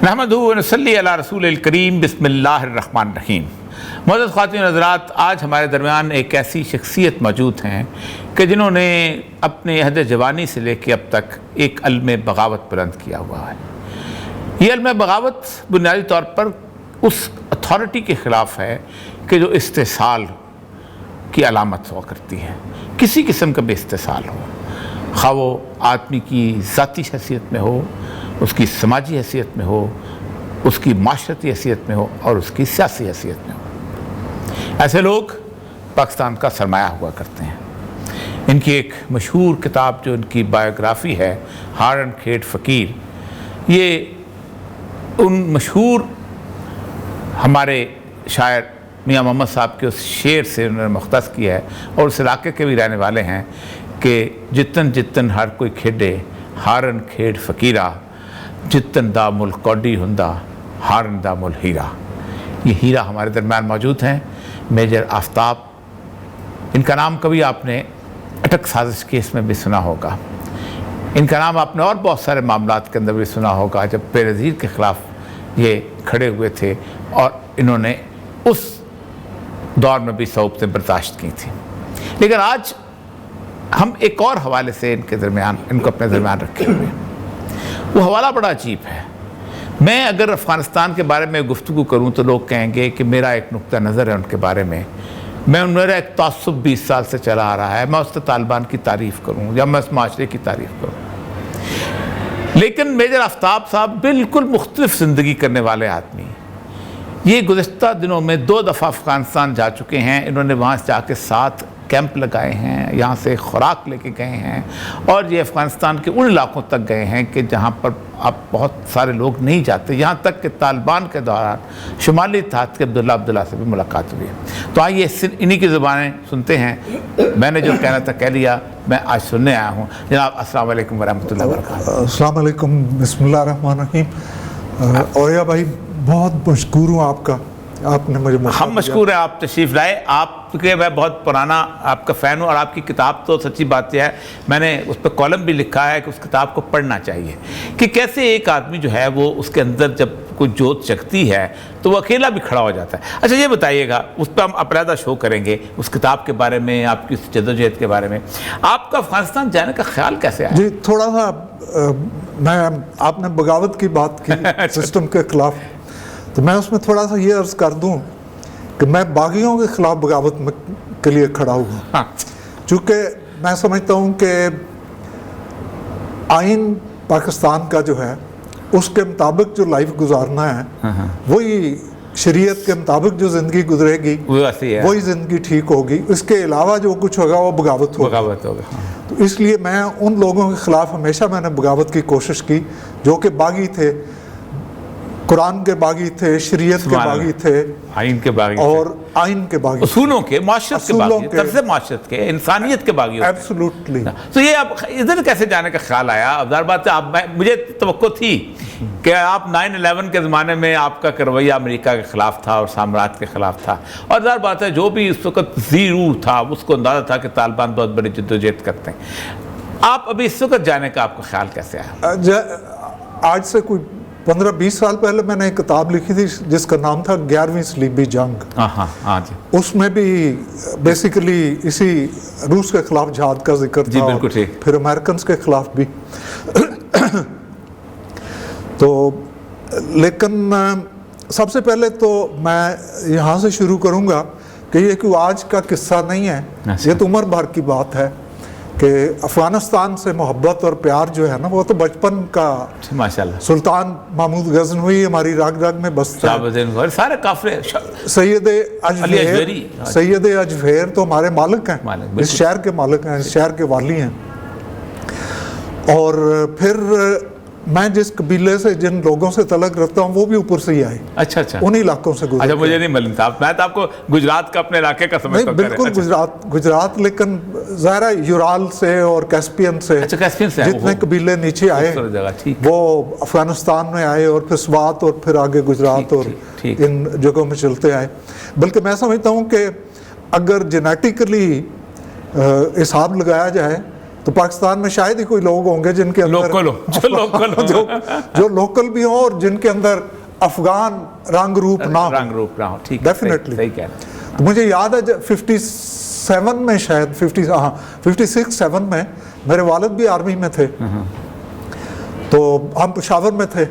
نحمدہ و نصلی علی رسول الکریم بسم اللہ الرحمن الرحیم۔ معزز خواتین و حضرات، آج ہمارے درمیان ایک ایسی شخصیت موجود ہیں کہ جنہوں نے اپنے عہد جوانی سے لے کے اب تک ایک علم بغاوت بلند کیا ہوا ہے۔ یہ علم بغاوت بنیادی طور پر اس اتھارٹی کے خلاف ہے کہ جو استحصال کی علامت ہوا کرتی ہے، کسی قسم کا بھی استحصال ہو، خواہ وہ آدمی کی ذاتی حیثیت میں ہو، اس کی سماجی حیثیت میں ہو، اس کی معاشرتی حیثیت میں ہو اور اس کی سیاسی حیثیت میں ہو۔ ایسے لوگ پاکستان کا سرمایہ ہوا کرتے ہیں۔ ان کی ایک مشہور کتاب جو ان کی بایوگرافی ہے، ہارن کھیڑ فقیر، یہ ان مشہور ہمارے شاعر میاں محمد صاحب کے اس شعر سے انہوں نے مختص کیا ہے، اور اس علاقے کے بھی رہنے والے ہیں کہ جتن جتن ہر کوئی کھیڈے ہارن کھیڑ فقیرہ، جتن دا مل کوڈی ہندا ہارن دا مل ہیرا۔ یہ ہیرا ہمارے درمیان موجود ہیں، میجر آفتاب۔ ان کا نام کبھی آپ نے اٹک سازش کیس میں بھی سنا ہوگا، ان کا نام آپ نے اور بہت سارے معاملات کے اندر بھی سنا ہوگا جب بے نظیر کے خلاف یہ کھڑے ہوئے تھے اور انہوں نے اس دور میں بھی صعوبتیں برداشت کی تھیں۔ لیکن آج ہم ایک اور حوالے سے ان کو اپنے درمیان رکھے ہوئے ہیں۔ وہ حوالہ بڑا عجیب ہے۔ میں اگر افغانستان کے بارے میں گفتگو کروں تو لوگ کہیں گے کہ میرا ایک نقطہ نظر ہے ان کے بارے میں، میرا ایک تعصب 20 سال سے چلا آ رہا ہے، میں اس سے طالبان کی تعریف کروں یا میں اس معاشرے کی تعریف کروں۔ لیکن میجر آفتاب صاحب بالکل مختلف زندگی کرنے والے آدمی، یہ گزشتہ دنوں میں 2 دفعہ افغانستان جا چکے ہیں۔ انہوں نے وہاں سے جا کے 7 کیمپ لگائے ہیں، یہاں سے خوراک لے کے گئے ہیں، اور یہ افغانستان کے ان علاقوں تک گئے ہیں کہ جہاں پر اب بہت سارے لوگ نہیں جاتے، یہاں تک کہ طالبان کے دوران شمالی اتحاد کے عبداللہ سے بھی ملاقات ہوئی ہے۔ تو آئیے انہی کی زبانیں سنتے ہیں۔ میں نے جو کہنا تھا کہہ لیا، میں آج سننے آیا ہوں۔ جناب السلام علیکم ورحمۃ اللہ وبرکاتہ۔ السلام علیکم، بسم اللہ الرحمن الرحیم۔ اویا بھائی، بہت مشکور ہوں آپ کا، آپ نے مجھے ہم مشکور ہیں آپ تشریف لائے۔ آپ کے میں بہت پرانا آپ کا فین ہوں، اور آپ کی کتاب تو سچی بات یہ ہے، میں نے اس پہ کالم بھی لکھا ہے کہ اس کتاب کو پڑھنا چاہیے، کہ کیسے ایک آدمی جو ہے وہ اس کے اندر جب کوئی جوت جگتی ہے تو وہ اکیلا بھی کھڑا ہو جاتا ہے۔ اچھا یہ بتائیے گا، اس پہ ہم علیحدہ شو کریں گے، اس کتاب کے بارے میں، آپ کی اس جدوجہد کے بارے میں۔ آپ کا افغانستان جانے کا خیال کیسے آیا؟ جی تھوڑا سا آپ نے بغاوت کی بات کی سسٹم کے خلاف، تو میں اس میں تھوڑا سا یہ عرض کر دوں کہ میں باغیوں کے خلاف بغاوت کے لیے کھڑا ہوا، چونکہ میں سمجھتا ہوں کہ آئین پاکستان کا جو ہے اس کے مطابق جو لائف گزارنا ہے، وہی شریعت کے مطابق جو زندگی گزرے گی وہی زندگی ٹھیک ہوگی، اس کے علاوہ جو کچھ ہوگا وہ بغاوت ہوگا۔ تو اس لیے میں ان لوگوں کے خلاف ہمیشہ میں نے بغاوت کی کوشش کی جو کہ باغی تھے، قرآن کے باغی تھے، شریعت کے باغی تھے، آئین کے باغی اور آئین کے باغی، اصولوں کے، معاشرت کے باغی، طرز معاشرت کے، انسانیت کے باغی۔ ایبسولوٹلی۔ تو یہ آپ ادھر کیسے جانے کا خیال آیا؟ ظاہر بات ہے مجھے توقع تھی کہ آپ 9/11 کے زمانے میں آپ کا رویہ امریکہ کے خلاف تھا اور سامراج کے خلاف تھا، اور ظاہر بات ہے جو بھی اس وقت زیرو تھا اس کو اندازہ تھا کہ طالبان بہت بڑی جدوجہد کرتے ہیں۔ آپ ابھی اس وقت جانے کا آپ کا خیال کیسے آیا؟ آج سے کوئی 15-20 سال پہلے میں نے ایک کتاب لکھی تھی جس کا نام تھا 11ویں صلیبی جنگ۔ اس میں بھی بیسیکلی اسی روس کے خلاف جہاد کا ذکر تھا، پھر امریکنز کے خلاف بھی۔ تو لیکن سب سے پہلے تو میں یہاں سے شروع کروں گا کہ یہ کوئی آج کا قصہ نہیں ہے، یہ تو عمر بھر کی بات ہے کہ افغانستان سے محبت اور پیار جو ہے نا وہ تو بچپن کا، ماشاءاللہ، سلطان محمود غزنوی ہماری رگ رگ میں بستا ہے، سارے کافر، سید اجفیر تو ہمارے مالک ہیں، اس شہر کے مالک ہیں، اس شہر کے والی ہیں۔ اور پھر میں جس قبیلے سے، جن لوگوں سے تعلق رکھتا ہوں وہ بھی اوپر سے ہی آئے، اچھا انہی علاقوں سے گزرے۔ اچھا مجھے نہیں معلوم تھا، میں تو آپ کو گجرات کا اپنے علاقے کا سمجھتا ہوں۔ بالکل گجرات، لیکن ظاہر یورال سے اور کیسپین سے جتنے قبیلے نیچے آئے وہ افغانستان میں آئے، اور پھر سوات، اور پھر آگے گجرات اور ان جگہوں میں چلتے آئے۔ بلکہ میں سمجھتا ہوں کہ اگر جینیٹیکلی حساب لگایا جائے तो पाकिस्तान में शायद ही कोई लोग होंगे जिनके अंदर लोकल हो, जो लोकल हो, जो लोकल भी हो और जिनके अंदर अफगान रंग रूप ना हो। ठीक, डेफिनेटली सही कह रहे हैं। तो मुझे याद है 57 में शायद 56-7 में मेरे वालिद भी आर्मी में थे, तो हम पेशावर में थे,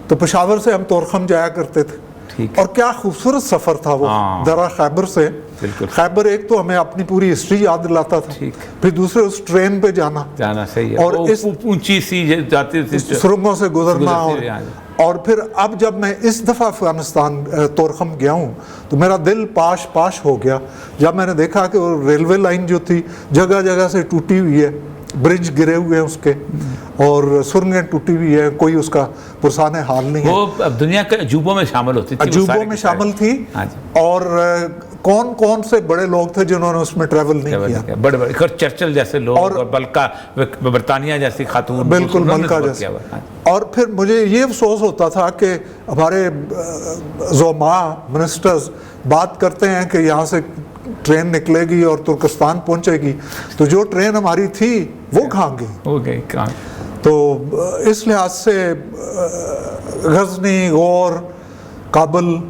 तो पेशावर से हम तोरखम जाया करते थे। और क्या खूबसूरत सफ़र था वो दरा खैबर से। खैबर एक तो हमें अपनी पूरी हिस्ट्री याद दिलाता था, फिर दूसरे उस ट्रेन पे जाना सही है, और इस ऊंची सी जाती थी सुरंगों से गुजरना। और फिर अब जब मैं इस दफ़ा अफ़गानिस्तान तोरखम गया हूँ तो मेरा दिल पाश हो गया जब मैंने देखा कि वो रेलवे लाइन जो थी जगह जगह से टूटी हुई है, ब्रिज गिरे हुए हैं उसके, और सुरंगें टूटी हुई है, कोई उसका पुरसान हाल नहीं है। वो अब दुनिया के अजूबों में शामिल होती थी, अजूबों में शामिल थी। और कौन कौन से बड़े लोग थे जिन्होंने उसमें ट्रैवल नहीं किया? बड़े चर्चिल जैसे लोग, और बल्का बरतानिया जैसी खातून, बिल्कुल मलका जैसे। और फिर मुझे ये अफसोस होता था कि हमारे ज़ोमा मिनिस्टर्स बात करते हैं कि यहाँ से ट्रेन निकलेगी और तुर्कस्तान पहुंचेगी, तो जो ट्रेन हमारी थी वो कहाँ गई? तो इस लिहाज से गजनी, गौर, काबुल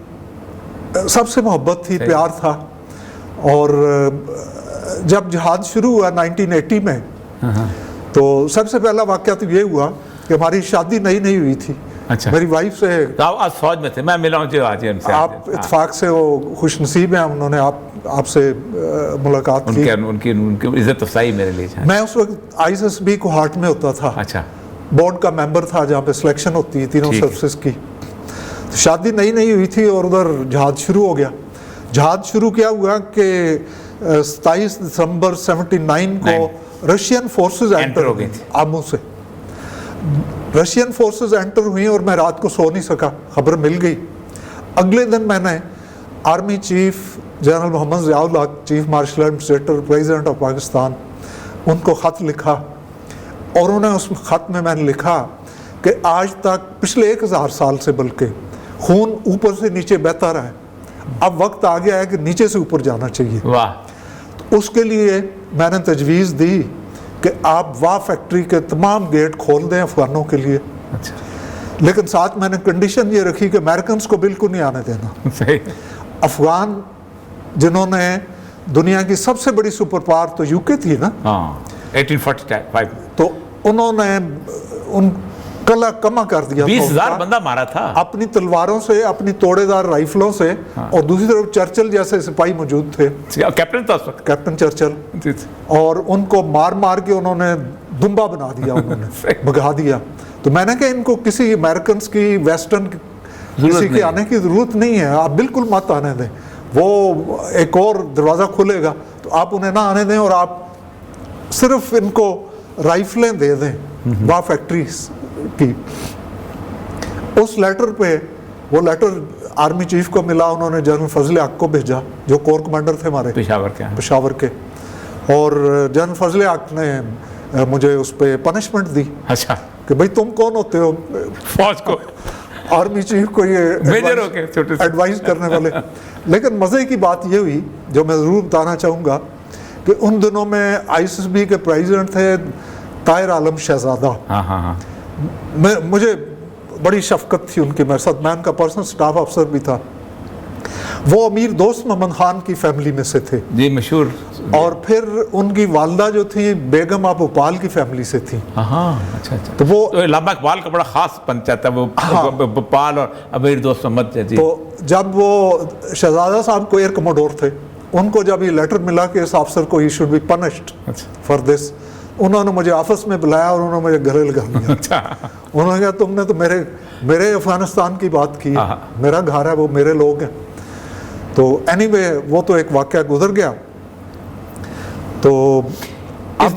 सबसे मोहब्बत थी, प्यार था। और जब जिहाद शुरू हुआ 1980 में, तो सबसे पहला वाक़या तो ये हुआ कि हमारी शादी नई हुई थी। अच्छा। मेरी वाइफ से, तो आप फौज में थे, मैं मिला हूँ आज उनसे, आप इत्तेफाक से वो खुश नसीब हैं, उन्होंने आपसे मुलाकात की, उनकी इज्जत अफसाई मेरे लिए। मैं उस वक्त ISSB कोहार्ट में होता था। अच्छा। बोर्ड का मेंबर था जहाँ पे सिलेक्शन होती है तीनों सर्विसेज की। तो शादी नई हुई थी और उधर जहाज शुरू हो गया। जहाज शुरू क्या हुआ कि 27 दिसंबर 79 को रशियन फोर्सेस एंटर हो गई आमू से। रशियन फोर्सेस एंटर हुई और मैं रात को सो नहीं सका, खबर मिल गई। अगले दिन मैंने army chief general Mohammad Ziaul Haq, chief martial administrator, president of Pakistan, उनको ख़त लिखा। और उन्हें उस ख़त में मैंने लिखा कि आज तक पिछले 1000 साल से बल्कि खून ऊपर से नीचे बहता रहा है, अब वक्त आ गया है कि नीचे से ऊपर जाना चाहिए। वाह। तो उसके लिए मैंने तजवीज़ दी कि आप वाह फैक्ट्री के तमाम गेट खोल दें अफगानों के लिए। अच्छा। लेकिन साथ मैंने कंडीशन ये रखी कि अमेरिकन को बिल्कुल नहीं आने देना। सही। अफगान जिन्होंने दुनिया की सबसे बड़ी सुपर पावर तो यूके थी ना, 1845, तो उन्होंने उन कला कमा कर दिया। 20,000 बंदा मारा था अपनी तलवारों से, अपनी तोड़ेदार राइफलों से। और दूसरी तरफ चर्चिल जैसे सिपाही मौजूद थे, कैप्टन था उस वक्त, कैप्टन चर्चिल, और उनको मार के उन्होंने दुम्बा बना दिया, उन्होंने भगा दिया। तो मैंने कहा इनको किसी अमेरिकन की, वेस्टर्न किसी के आने की जरूरत नहीं है, आप बिल्कुल मत आने दें। वो एक और दरवाज़ा खुलेगा तो आप उन्हें ना आने दें, और आप सिर्फ इनको राइफलें दे दें वाह फैक्ट्री की। उस लेटर पे, वो लेटर आर्मी चीफ को मिला, उन्होंने जनरल फजल हक को भेजा जो कोर कमांडर थे हमारे पेशावर के। और जनरल फजल हक ने मुझे उस पर पनिशमेंट दी। अच्छा। कि भाई तुम कौन होते हो फौज को, आर्मी चीफ को ये एडवाइस करने वाले। लेकिन मज़े की बात ये हुई जो मैं ज़रूर बताना चाहूँगा कि उन दिनों में ISSB के प्रेसिडेंट थे ताहिर आलम शहजादा। मुझे बड़ी शफकत थी उनकी मेरे साथ, मैं उनका पर्सनल स्टाफ अफसर भी था। वो अमीर दोस्त मोहम्मद खान की फैमिली में से थे जी, मशहूर। और फिर उनकी वालदा जो थी बेगम आप भोपाल की फैमिली से थी। अच्छा। तो वो लामा इकबाल का बड़ा खास पंचायत है वो, भोपाल और अमीर दोस्त मोहम्मद जी। तो जब वो शहजादा साहब को एयर कमोडोर थे, उनको जब ये लेटर मिला कि इस अफसर को he should be punished for this, उन्होंने मुझे ऑफिस में बुलाया और उन्होंने मुझे गले लगा दिया। अच्छा। उन्होंने कहा तुमने तो मेरे अफगानिस्तान की बात की, मेरा घर है, वो मेरे लोग हैं। तो एनीवे वो तो एक वाक़या गुजर गया। तो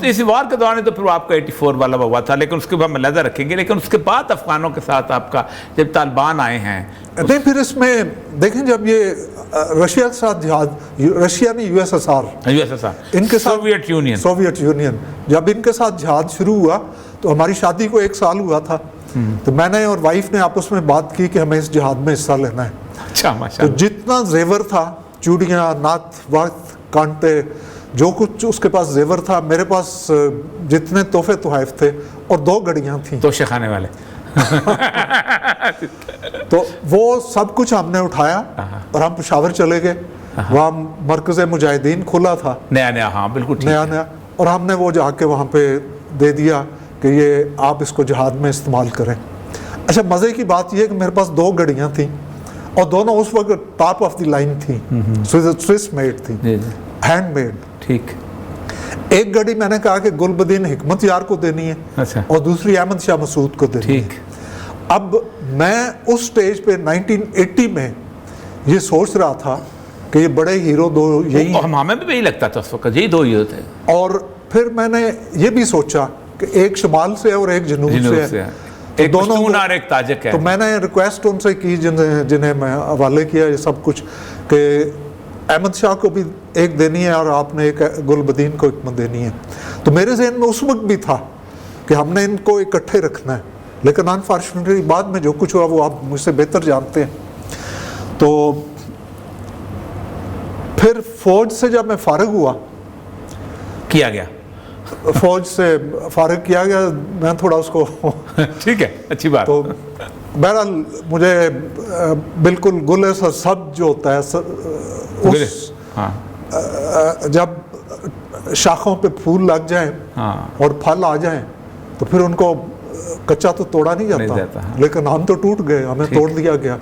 इस वार के दौरान तो फिर आपका 84 वाला हुआ था, लेकिन उसके बाद मलाजा रखेंगे। लेकिन उसके बाद अफगानों के साथ आपका जब तालिबान आए हैं, नहीं फिर इसमें देखें जब ये रशिया के साथ जिहाद, रशिया नहीं USSR इनके साथ, सोवियत यूनियन जब इनके साथ जिहाद शुरू हुआ तो हमारी शादी को 1 साल हुआ था। तो मैंने और वाइफ ने आपस में बात की कि हमें इस जिहाद में हिस्सा लेना है। अच्छा, माशाअल्लाह। तो जितना जेवर था, चूड़ियाँ, नाथ, वक्त, कांटे, जो कुछ उसके पास जेवर था, मेरे पास जितने तोहफे तोहफ थे, और 2 घड़ियाँ थीं तोशे खाने वाले तो वो सब कुछ हमने उठाया और हम पेशावर चले गए। वहाँ मरकज़ मुजाहिदीन खुला था, नया, हाँ बिल्कुल नया, और हमने वो जाके वहाँ पे दे दिया कि ये आप इसको जिहाद में इस्तेमाल करें। अच्छा, मज़े की बात यह कि मेरे पास 2 घड़ियाँ थीं और दोनों उस वक्त टॉप ऑफ द लाइन थी, स्विस मेड थी, हैंड मेड। ठीक। एक घड़ी मैंने कहा कि गुलबदीन हिकमत यार को देनी है, अच्छा, और दूसरी अहमद शाह मसूद को देनी है। अब मैं उस स्टेज पे 1980 में ये सोच रहा था कि ये बड़े हीरो 2 यही, हमें भी यही लगता था उस वक्त, यही 2 हीरो थे। और फिर मैंने ये भी सोचा कि एक शुमाल से और एक जनूब से है, तो दोनों और एक ताजिक है। तो मैंने रिक्वेस्ट उनसे की जिन्हें मैं हवाले किया ये सब कुछ, कि अहमद शाह को भी एक देनी है और आपने एक गुलबदीन को हिकमत देनी है। तो मेरे जहन में उस वक्त भी था कि हमने इनको इकट्ठे रखना है, लेकिन अनफॉर्चुनेटली बाद में जो कुछ हुआ वो आप मुझसे बेहतर जानते हैं। तो फिर फौज से जब मैं फारिग हुआ, किया गया, फौज से फारिग किया गया, मैं थोड़ा उसको ठीक है, अच्छी बात। तो बहरहाल मुझे बिल्कुल गुल सब जो होता है उस जब शाखों पे फूल लग जाएं और फल आ जाएं तो फिर उनको कच्चा तो तोड़ा नहीं जाता, लेकिन हम तो टूट गए, हमें तोड़ दिया गया।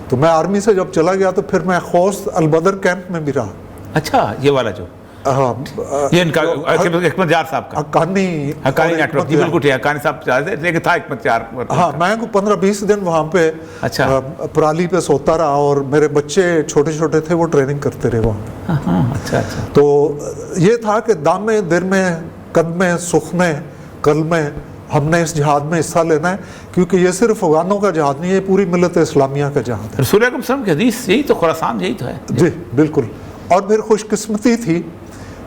तो मैं आर्मी से जब चला गया तो फिर मैं खौस अलबदर कैंप में भी रहा। अच्छा, ये वाला जो ये इनका हिकमत यार साहब का हक्कानी नेटवर्क, बिल्कुल हक्कानी साहब लेकिन था हिकमत यार। हाँ, मैं 15-20 दिन वहाँ पे अच्छा पराली पे सोता रहा और मेरे बच्चे छोटे छोटे थे, वो ट्रेनिंग करते रहे वहाँ। अच्छा। तो ये था कि दामे दिर में कदमे सुखने कल में हमने इस जिहाद में हिस्सा लेना है, क्योंकि ये सिर्फ अफगानों का जिहाद नहीं है, पूरी मिलत इस्लामिया का जिहाद है। रसूल अकरम सल्लल्लाहु अलैहि वसल्लम की हदीस यही तो, खुरासान यही तो है। जी बिल्कुल। और फिर खुशकिस्मती थी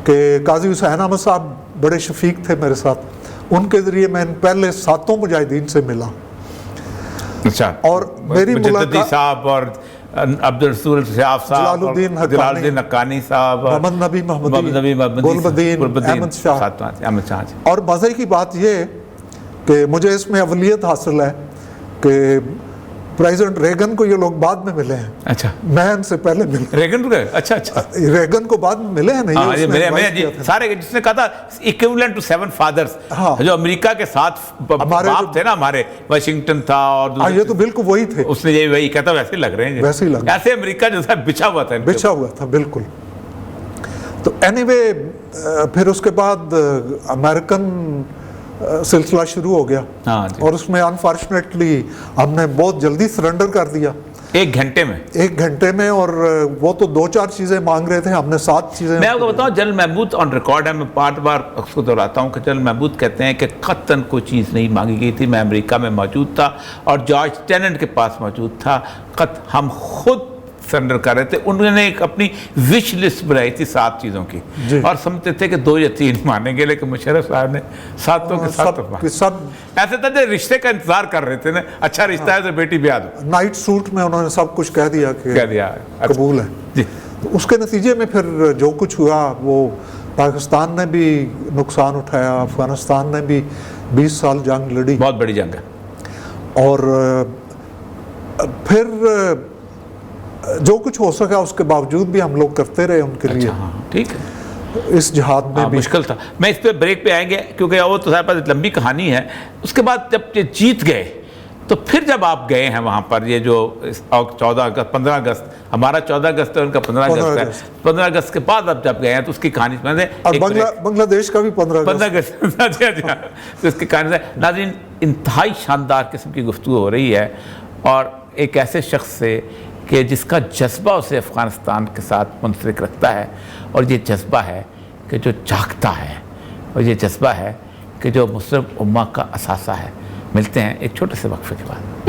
कि काजी हुसैन अहमद साहब बड़े शफीक थे मेरे साथ, उनके ज़रिए मैं पहले 7 मुजाहिदीन से मिला। अच्छा। और मेरी मुलाकात साहब और अब्दुल रसूल साहब, जलालुद्दीन हक्कानी साहब, मोहम्मद नबी महमूदी, गुलबदीन, अहमद शाह। और मज़े की बात ये कि मुझे इसमें अवलियत हासिल है कि प्रेसिडेंट रेगन को ये लोग बाद में मिले हैं। अच्छा, मैं इनसे पहले मिला। रेगन को? अच्छा, रेगन को बाद में मिले हैं। नहीं, ये मेरे सारे जिसने कहा था इक्विवेलेंट टू 7 फादर्स, जो अमेरिका के 7 बाप थे ना हमारे, वाशिंगटन था और ये तो बिल्कुल वही थे। उसने ये वही कहता, वैसे लग रहे हैं, वैसे ही लग, ऐसे अमेरिका जो था बिछा हुआ था बिल्कुल। तो एनीवे फिर उसके बाद अमेरिकन सिलसिला शुरू हो गया। और उसमें अनफॉर्चुनेटली हमने बहुत जल्दी सरेंडर कर दिया, 1 घंटे में। और वो तो 2-4 चीज़ें मांग रहे थे, हमने 7 चीज़ें। मैं आपको बताऊं, जनरल महमूद ऑन रिकॉर्ड है, मैं बार उसको दोहराता हूँ कि जनरल महमूद कहते हैं कि कतन कोई चीज़ नहीं मांगी गई थी। मैं अमेरिका में मौजूद था और जॉर्ज टेनेंट के पास मौजूद था, हम खुद सरेंडर कर रहे थे। उन्होंने एक अपनी विश लिस्ट बनाई थी 7 चीज़ों की, और समझते थे कि 2 या 3 मानेंगे, लेकिन मुशर्रफ साहब ने 7 के 7 ऐसे था जो रिश्ते का इंतजार कर रहे थे ना। अच्छा रिश्ता है तो बेटी ब्याह दो। नाइट सूट में उन्होंने सब कुछ कह दिया कि कबूल है जी। तो उसके नतीजे में फिर जो कुछ हुआ, वो पाकिस्तान ने भी नुकसान उठाया, अफगानिस्तान ने भी 20 साल जंग लड़ी, बहुत बड़ी जंग है। और फिर जो कुछ हो सका उसके बावजूद भी हम लोग करते रहे उनके लिए। ठीक है, इस जिहाद में भी मुश्किल था। मैं इस पे ब्रेक पे आएंगे क्योंकि वो तो सारे पास लंबी कहानी है। उसके बाद जब ये जीत गए तो फिर जब आप गए हैं वहाँ पर, ये जो 15 अगस्त हमारा 14 अगस्त है, उनका 15 अगस्त है, 15 अगस्त के बाद अब जब गए हैं तो उसकी कहानी बांग्लादेश का भी 15 अगस्त तो इसकी कहानी से नाज़रीन इंतहाई शानदार किस्म की गुफ्तगू हो रही है, और एक ऐसे शख्स से कि जिसका जज्बा उसे अफ़गानिस्तान के साथ मुंसलिक रखता है, और ये जज्बा है कि जो जागता है, और ये जज्बा है कि जो मुस्लिम उम्मा का असासा है। मिलते हैं एक छोटे से वक्फे के बाद।